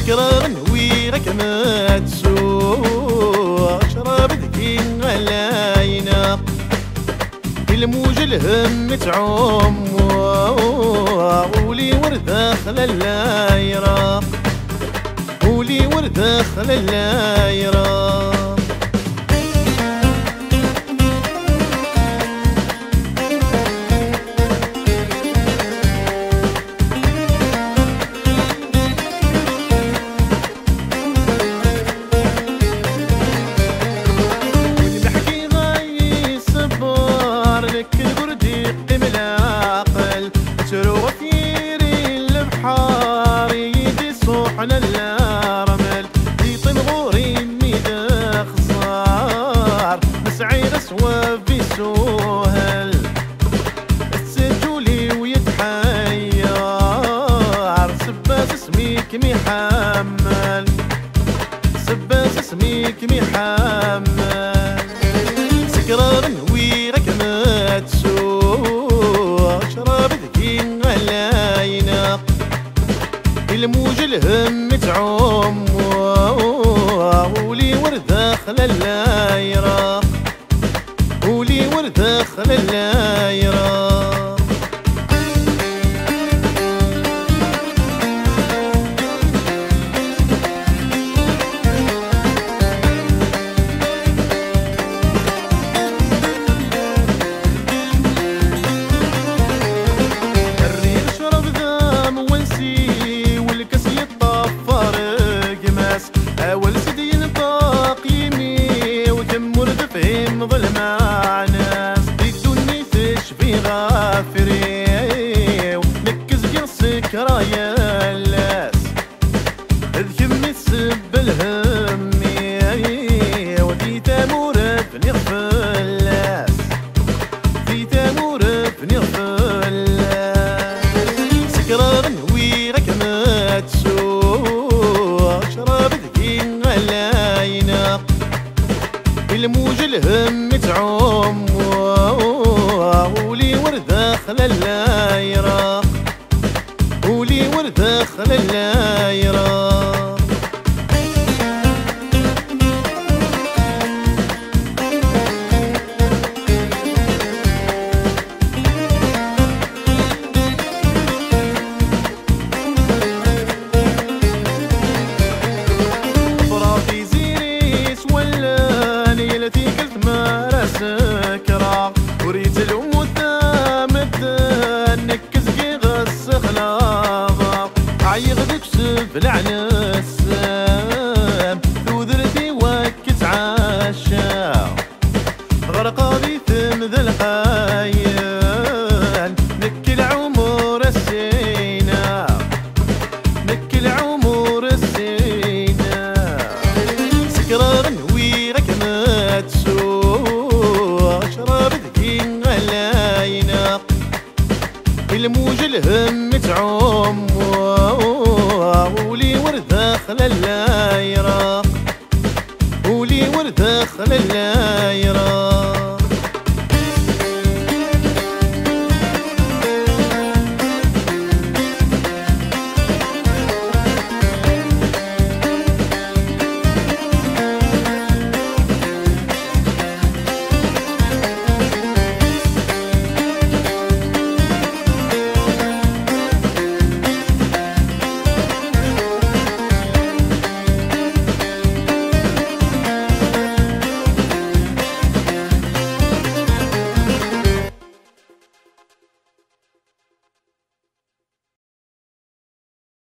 سكرة نويرك ما تسوق شراب ذكي غلاينا الموج الهم تعوم ولي وردة خلال اللايرة ولي وردة خلال اللايرة على الرمل يطن غوري ميدا خصار مسعير اسوا في سوهل السجولي ويتحير سباس اسميك محمل سباس اسميك محمل سكرار نويرك ما تسوق شراب ذكي غلاينا الموج الهم تعوم ولي وردة خلال اللايرة ولي وردة خلال اللايرة أول سيدي نطاق يمي وكم ورد فهم ظلمة ناس يدوني تشفي غافري ونكز كي السكرة يا اللاس اذكم يسب الهمي ودي تامورة نغف اللاس دي تامورة نغف اللاس سكرة نويرك ما تسوق شراب غلاينا الموج الهم تعوم ولي وردة خلال اللايرة ولي وردة خلال اللايرة سكرة وريت الأموت نكز كي غس خلاضة عيغدك سفل على السام وذرتي وكت عاشا غرقاضي ثمذ الخايان نكي العمر السينا نكي العمر السينا سكرار نويرك ما تسوق شراب ذكي غلاينا الموج الهم تعوم ولي وردة خلال